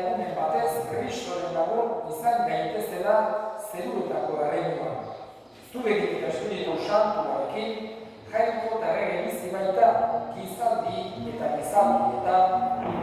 egunen batez Kristoren lagun izan gaitezela zeruetako erreinua. Zurekin eta Espiritu Santuarekin jainko eta errege bizi baita gizaldi eta gizaldietan.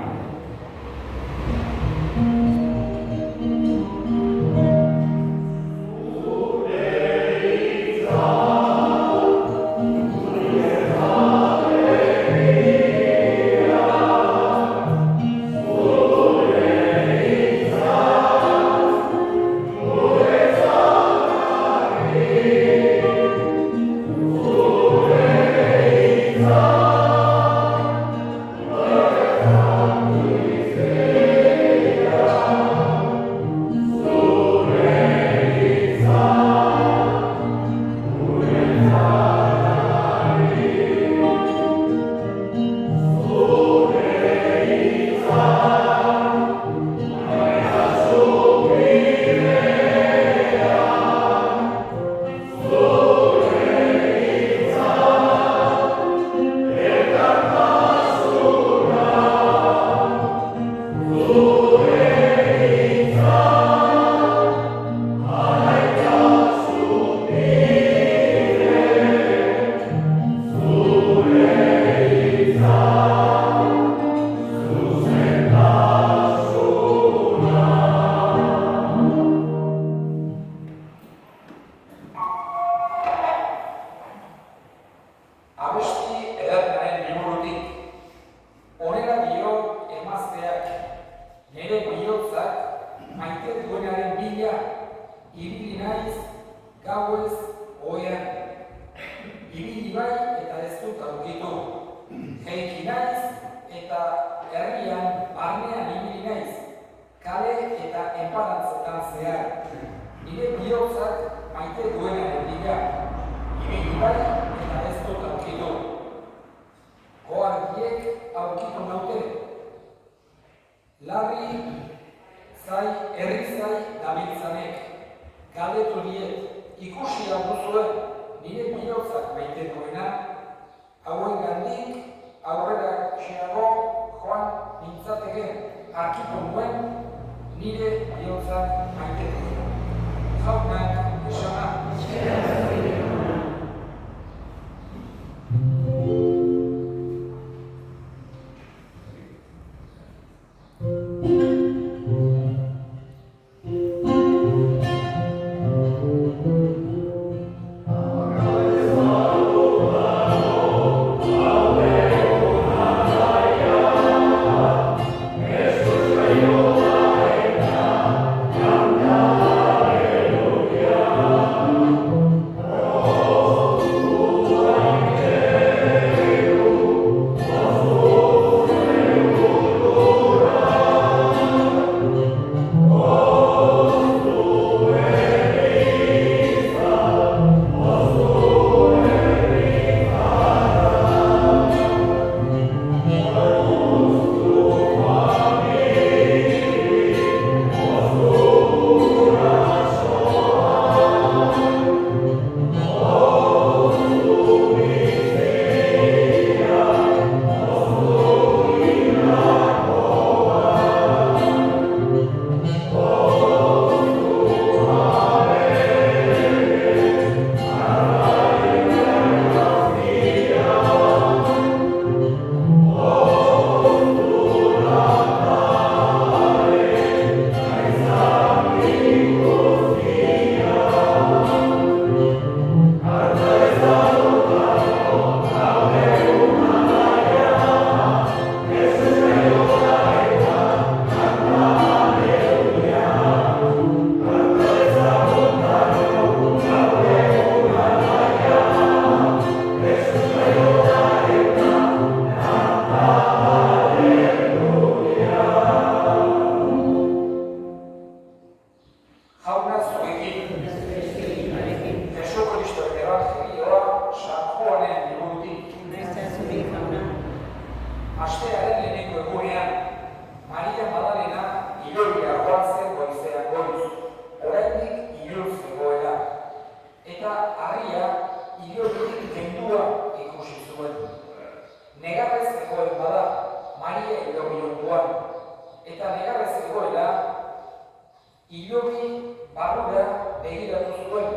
Ilobi barrura begiratu zuen,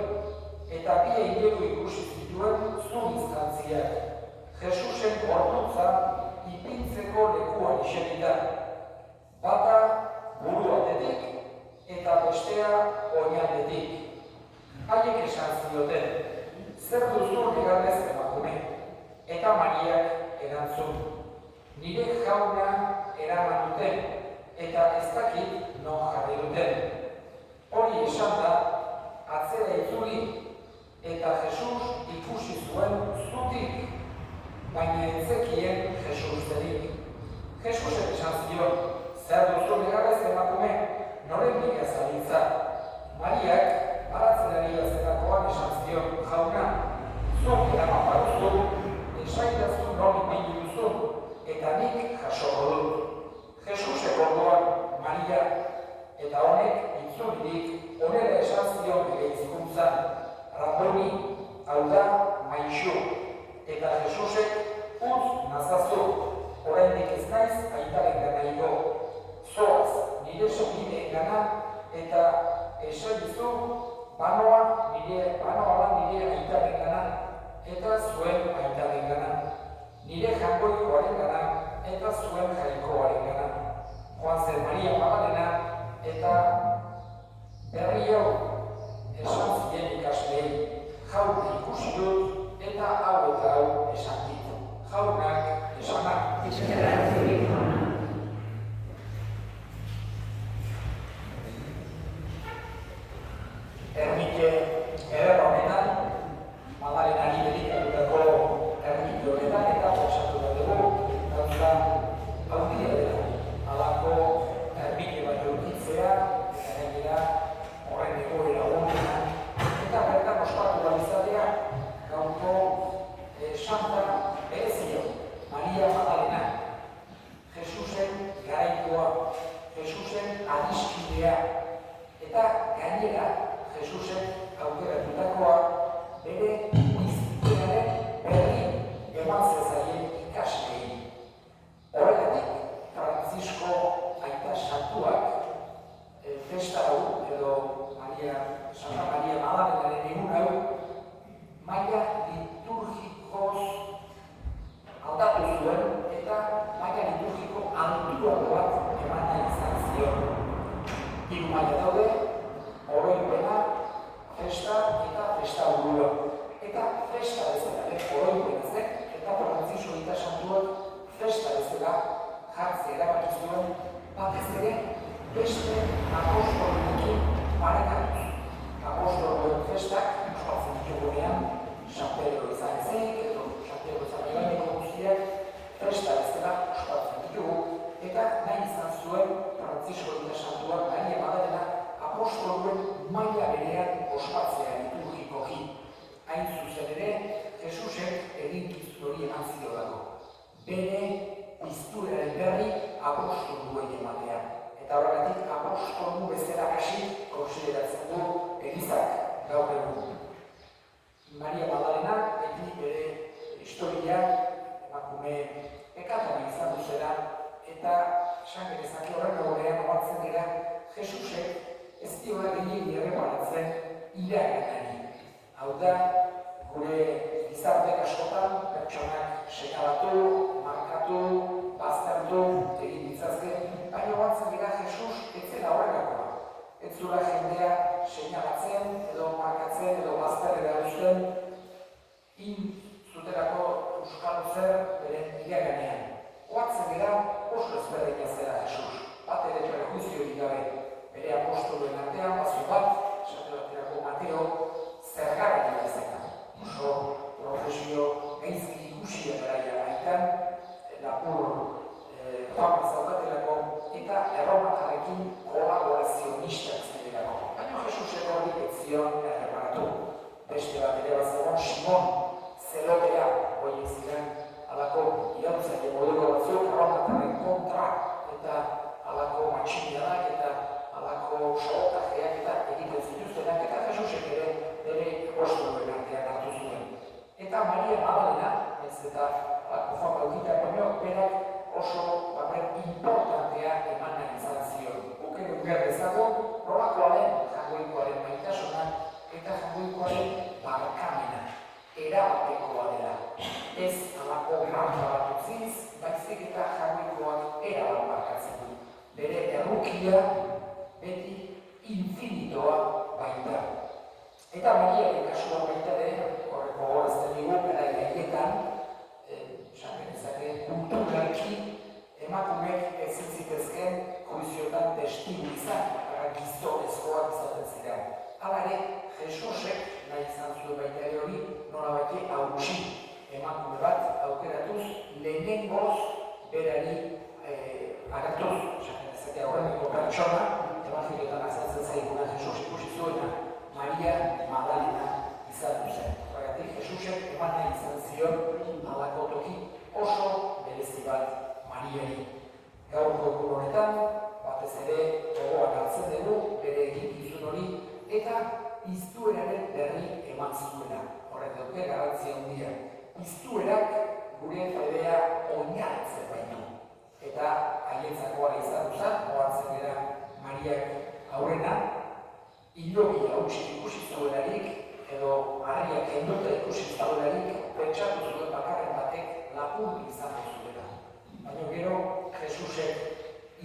eta bi egileku ikusi zituen zubizkantziak. Jesusen gorputza ipintzeko lekuan iserita. Bata buru batetik eta bestea oinaldetik. Haiek esan zioten, zer duzu negarrez emakume? Eta Mariak erantzun, nire jauna eraman duten, eta ez dakit non jarri duten. Hori esan da, atzera itzuli, eta Jesus ikusi zuen zutik, baina ez zekien Jesus zerik. Jesusek esan zion, zer duzu negarrez emakume, noren bila zabiltza. Mariak baratzenari azerakoan esan zion, jauna, zuk eraman baduzu, esaidazu non ipini duzu, eta nik jasoko dut. Jesusek orduan, Maria, eta honek itzulirik onera esan zion bere hizkuntzan, Raboni, hau da, maixu, eta Jesusek utz nazazu, oraindik ez naiz aitaren gana igo. Zoaz, nire sokide gana, eta esan dizu, banoa nire aitaren gana, eta zuen aitaren gana. Nire jangoikoaren gana, eta zuen jainkoaren gana. Joan zen Maria Magdalena, eta berri hau esan zien ikaslei, jauna ikusi dut eta hau esan ditu. Jaunak esanak. Eskerrak zuri jauna. Ermite eder honetan, Magdalenari dedikatutako ermite honetan eta osatu bat dugu, gauza handia dela. Halako ermite bat edukitzea, eta gainera horren egoera honetan, eta bertan ospatu bat izatea, gaurko Santa Berezio, Maria Magdalena, Jesusen garaikoa, Jesusen adiskidea, eta gainera Jesusen aukeratutakoa bere bizitzearen berri eman zezaien ikaslei. Horregatik, Frantzisko aita santuak festa hau, edo Santa Maria Magdalenaren egun hau, maila liturgikoz aldatu zuen eta maila liturgiko antiguago bat eman nahi izan zion. Hiru maila daude, oroipena, festa eta festa burua. Eta festa bezala, oroipena zen, eta Frantzisko aita santuak festa bezala jartzea erabaki zuen, batez ere beste apostoloekin parekatuz. Apostoloen festak, ospatzen ditugunean, San Pedro izan ezik, edo San Pedro izan egaineko guztiak, festa bezala ospatzen ditugu, eta nahi izan zuen Frantzisko aita santuak Maria Magdalena apostoloen maila berean ospatzea liturgikoki. Hain zuzen ere, Jesusek eginkizun hori eman ziolako. Bere pizturaren berri apostoluei ematea. Eta horregatik apostolu bezala hasi konsideratzen du Elizak gaur egun. Maria Magdalena beti bere historia emakume pekatari izan duzera, eta esan genezake horren gorean omatzen dira Jesusek ez diola gehiegi erreparatzen iraganari. Hau da, gure gizartek askotan pertsonak seinalatu, markatu, baztertu, egin ditzazke, baina omatzen dira Jesus ez zela horrelakoa. Ez zula jendea seinalatzen, edo markatzen, edo bazterrera duzten, zuterako euskal zer beren iraganean. Oatzen dira oso ezberdina zera Jesus, bat ere prejuiziorik gabe. Bere apostoluen artean, bazo bat, esate baterako Mateo, zergarria izena. Oso profesio gaizki ikusia beraia baitan, lapur fama zaukatelako, eta erromatarrekin kolaborazionistak zirelako. Baina Jesus hori ez zion erreparatu. Beste bat ere bat zegoen Simon, zelotea, hori ziren, alako irautzaile modelo batzuk erromatarren kontra, eta alako matxinianak, eta alako sotajeak eta egiten zituztenak, eta Jesusek ere bere apostoluen artean hartu zuen. Eta Maria Magdalena, ez eta alako fama eukita, baina berak oso paper importantea eman nahi izan zion. Guk ere berdezago, nolakoa den jagoikoaren maitasuna eta jagoikoaren barkamena, erabatekoa dela. Ez alako marka bat utziz, baizik eta jagoikoak erabat barkatzen du. Bere errukia beti infinitoa baita. Eta Mariaren kasuan baita ere, horreko gorazten digu, gara gaietan, kulturalki emakumeek ezin zitezken komizioetan testigu izan, gizonezkoak izaten ziren. Hala ere, Jesusek nahi izan zuen baita ere hori nolabait hautsi emakume bat aukeratuz lehenengoz berari agertuz. Esaten horreko pertsona, evangelioetan azaltzen zaiguna Jesus ikusi zuena, Maria Magdalena izan zen. Horregatik, Jesusek eman nahi izan zion halako toki oso berezi bat Mariari. Gaurko egun honetan, batez ere gogoan hartzen dugu bere eginkizun hori eta iztueraren berri eman zuena. Horrek dute garrantzia handia. Iztuerak gure fedea oinarritzen baitu. Eta haietzakoa izan duzan, ohartzen dira Mariak aurrena, hilobi hautsi ikusi zuelarik edo harriak kenduta ikusi zuelarik pentsatu zuen bakarren batek lapurtu izango zuela. Baina gero, Jesusek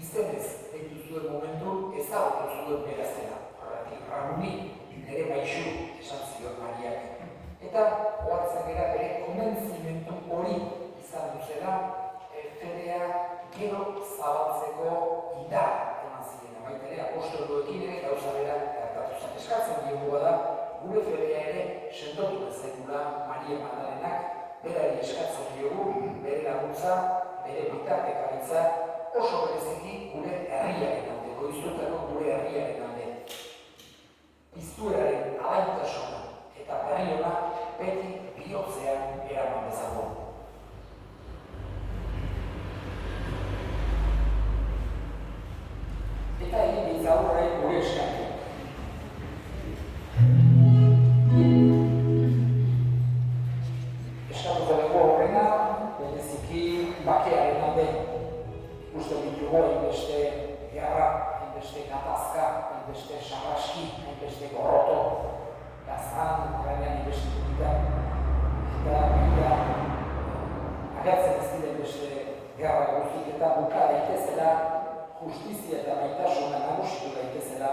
izenez deitu zuen momentu ezagutu zuen berazela. Horregatik, Rabuni, nire maixu esan zion Mariak. Eta ohartzen gara bere konbentzimentu hori izan duzela, fedea gero zabaltzeko indar eman ziren. Baita ere, apostoloekin ere gauza bera gertatu zen. Eskatzen diogu da, gure fedea ere sendotu bezekula Maria Magdalenak, berari eskatzen diogu, bere laguntza, bere bitartekaritza, oso bereziki gure herriaren alde, goiztutako gure herriaren alde. Iztueraren alaitasuna eta berriona beti bihotzean eraman dezago. Eta egin ditzaurre gure eskatu. Eskatuko dugu horrena, bereziki bakearen alde. Ikusten ditugu hainbeste gerra, hainbeste gatazka, hainbeste sarraski, hainbeste gorroto, gazan, horrenean hainbeste dukitan. Eta agertzen ez diren beste gerra guztik eta buka daitezela justizia eta maitasuna nagusitu daitezela.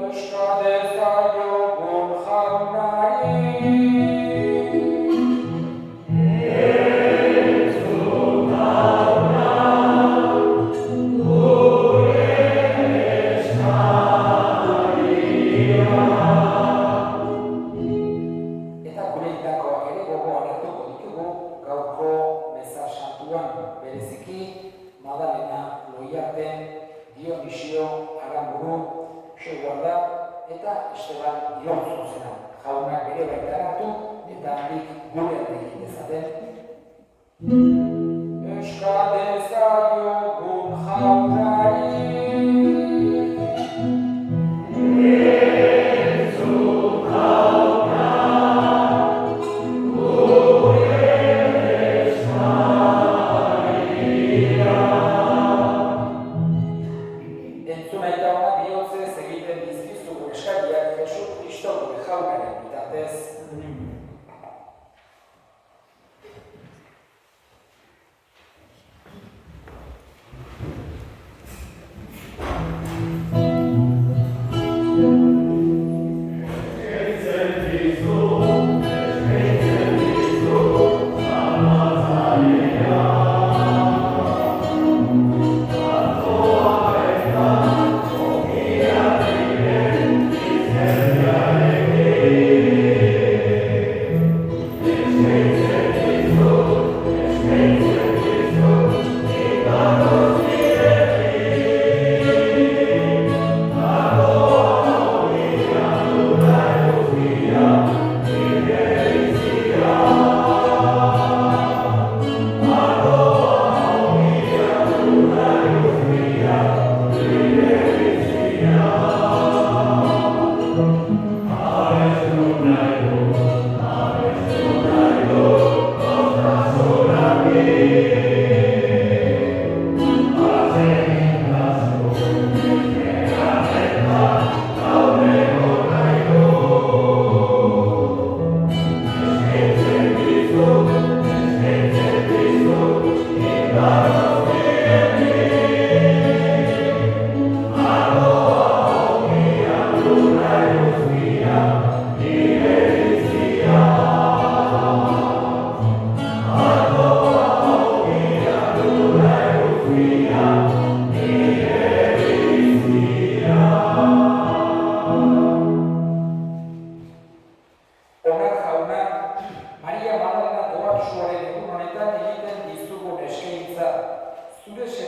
Euska dezaiogun jaunari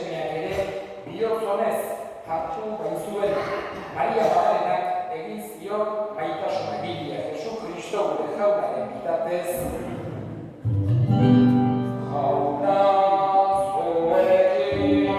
semeak ere bihotzonez hartu baitzuen Maria Magdalenak egin zion maitasun egilia Jesu Kristo gure jaunaren bitartez. Jauna zuekin.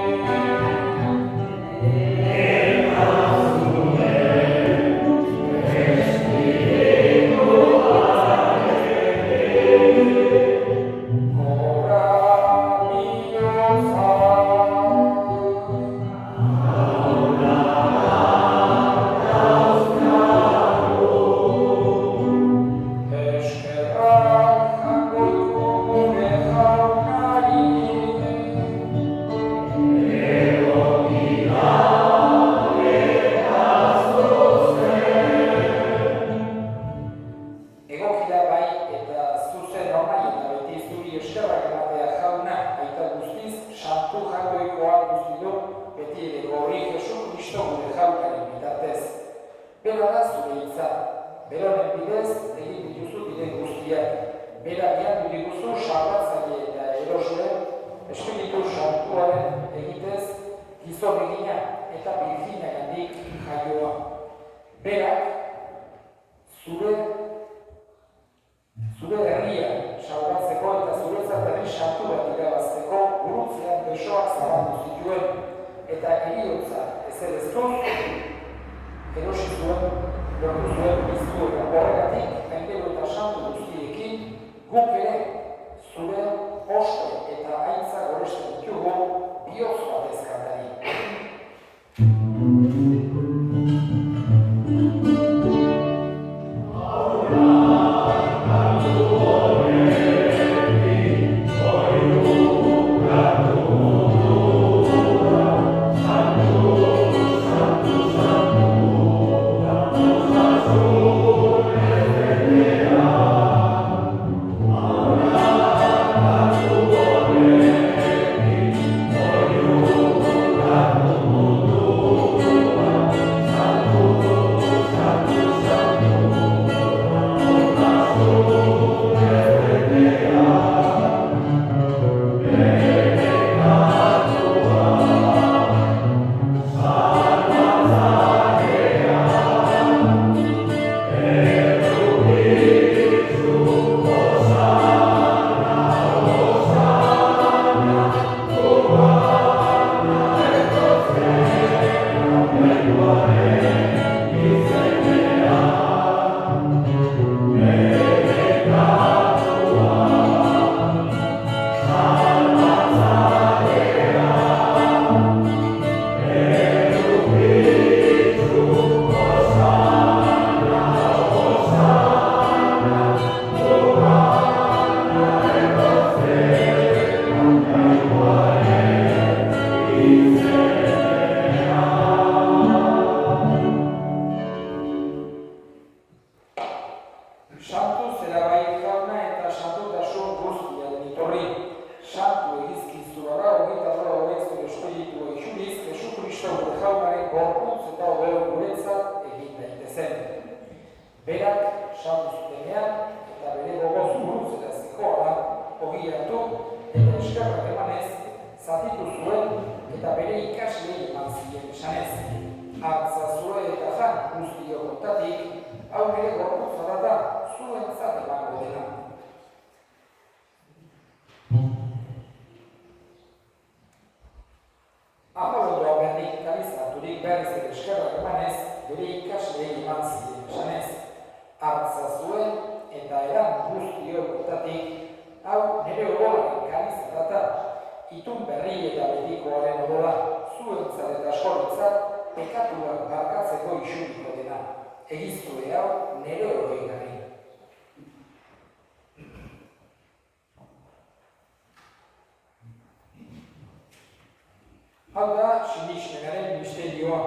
Hau da, sinismenaren misterioa.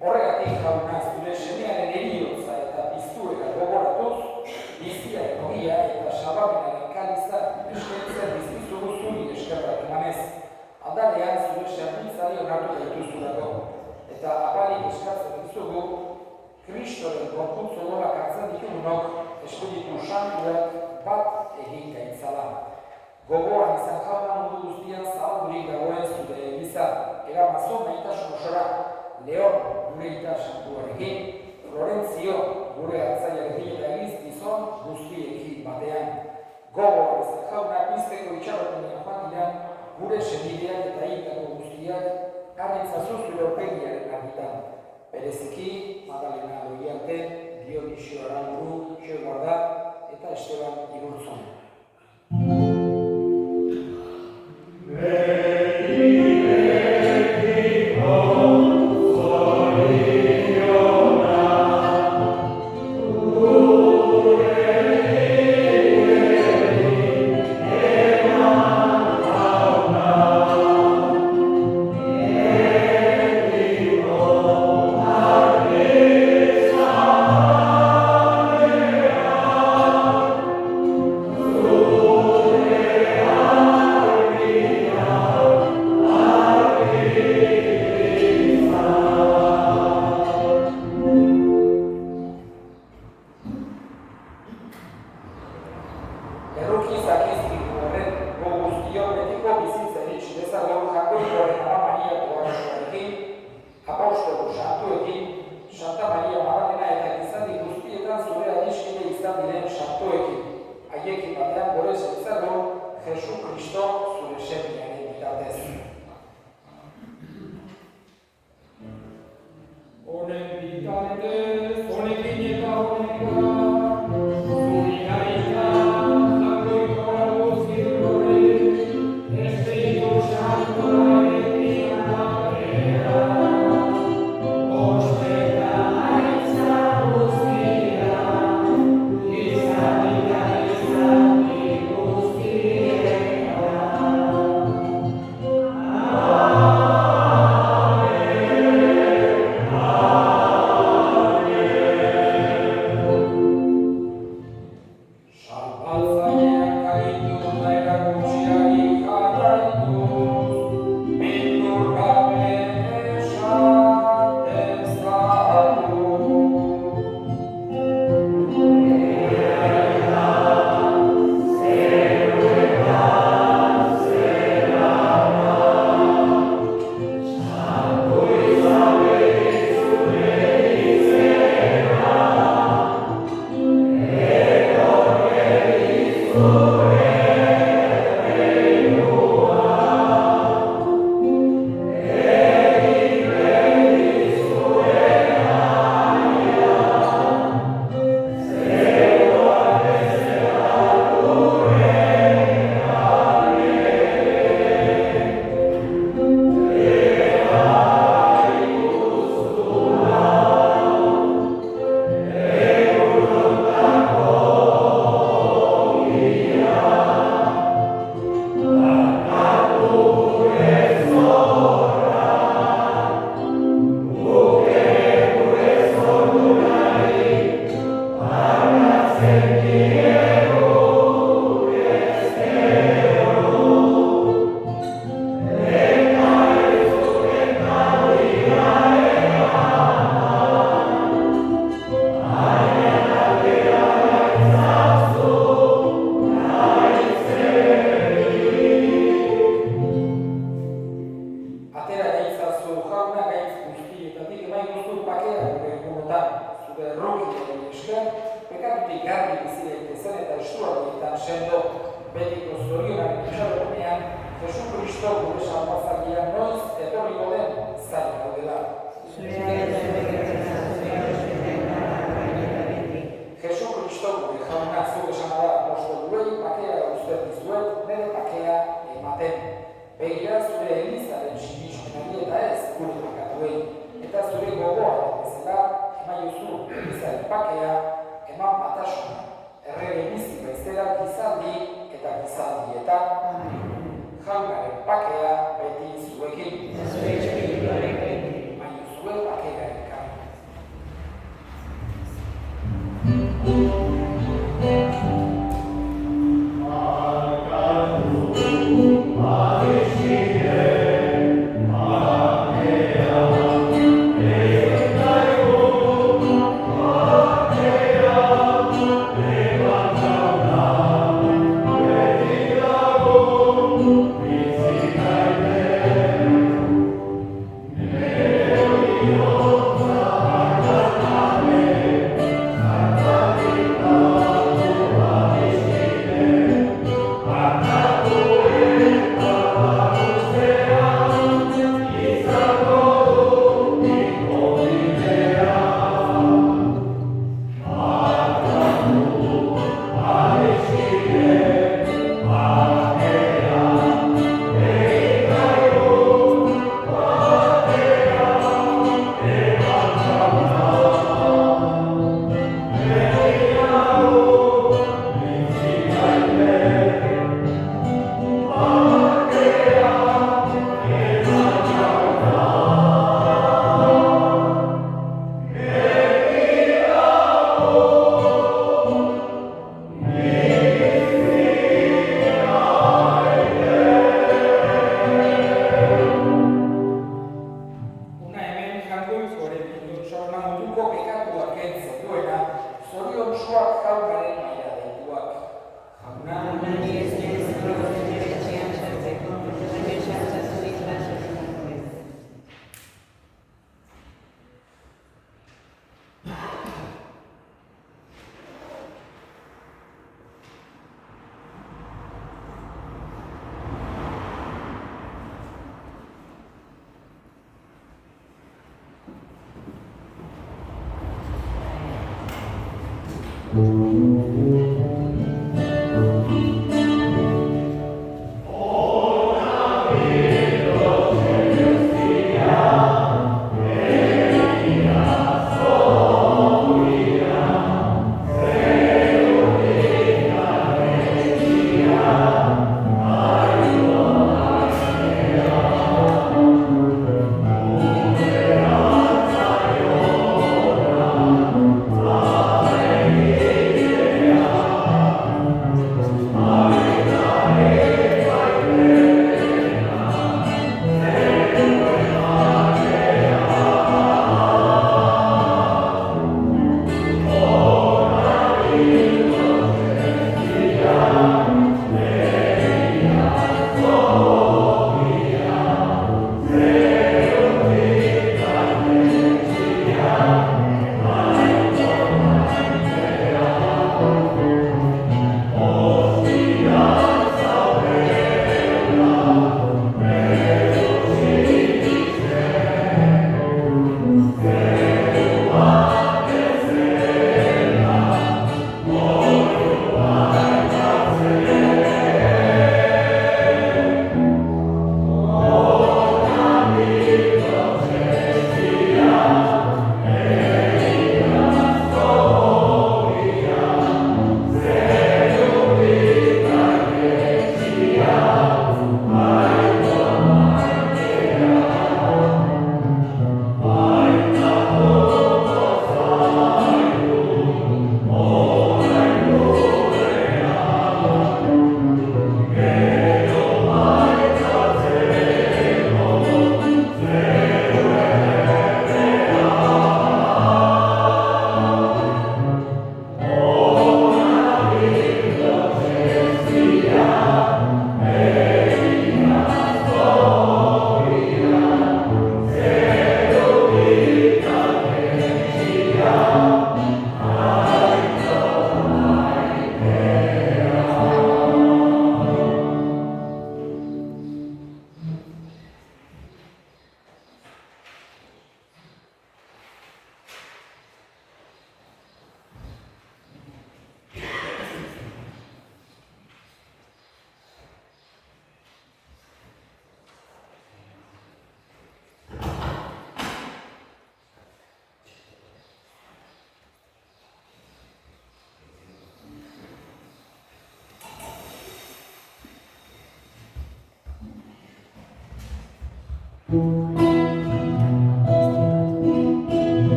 Horregatik jauna zure semearen heriotza eta piztuera gogoratuz, biziaren ogia eta sabamenaren kaliza eskentzen bizkizugu zuri eskerrak emanez. Aldalean zure zerbitzari onartu gaituzulako. Eta apalik eskatzen dizugu, Kristoren gorputz odolak hartzen ditugunok Espiritu Santuak bat egin gaitzala. Gogoan izan jauna mundu guztian zabaldurik dagoen zure Eliza, eramazo maitasun osora, Leon gure ita santuarekin, Florentzio gure hartzaiarekin eta egiz gizon guztiekin batean. Gogoan izan jauna pizteko itxarotenean joan dira, gure senideak eta hitako guztiak harritzazu zure aurpegiaren argitan. Bereziki, Madalena Loiarte, Dionisio Aramburu, Xo Guarda eta Esteban Irurzon.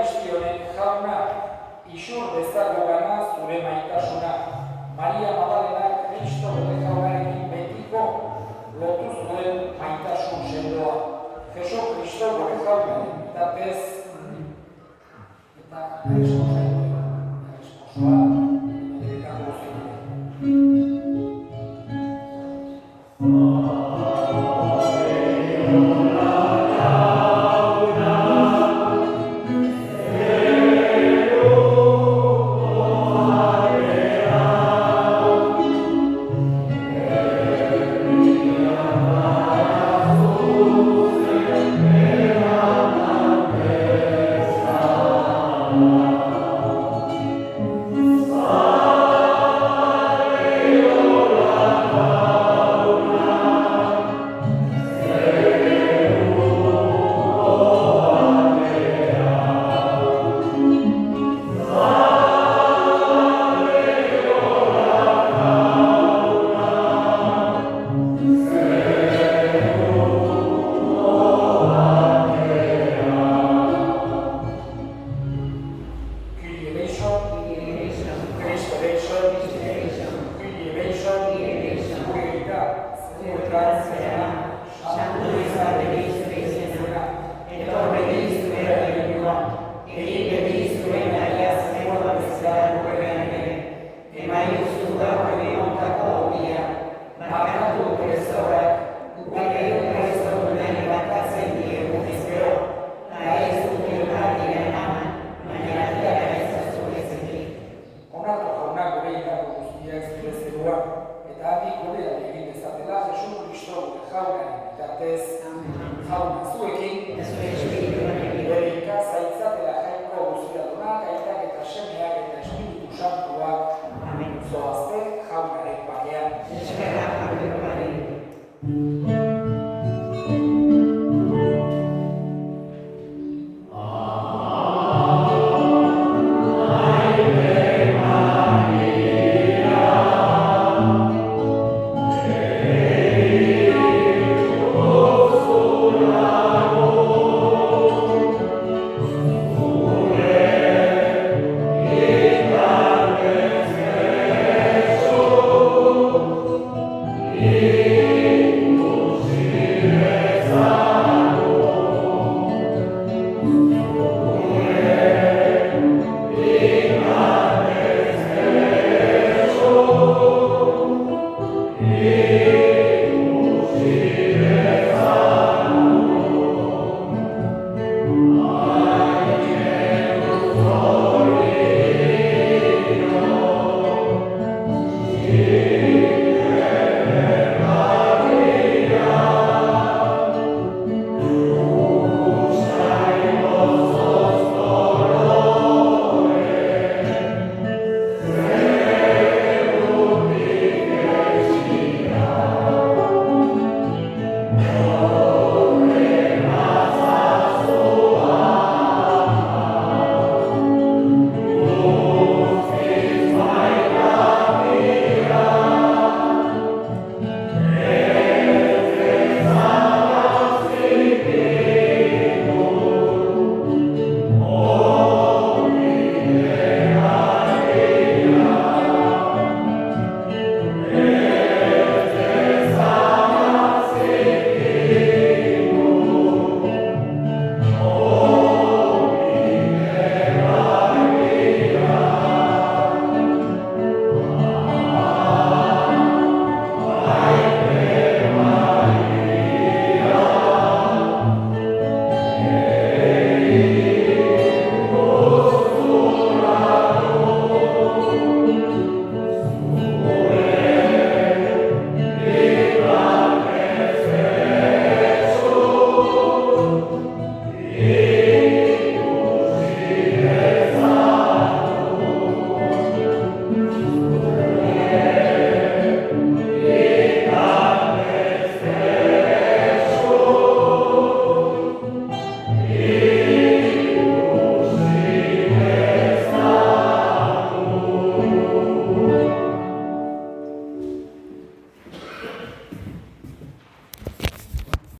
guzti honen jauna, isur dezakogana zure maitasuna. Maria Magdalena Kristo bere jaunarekin betiko lotu zuen maitasun sendoa. Jesu Kristo bere jaunaren bitartez eta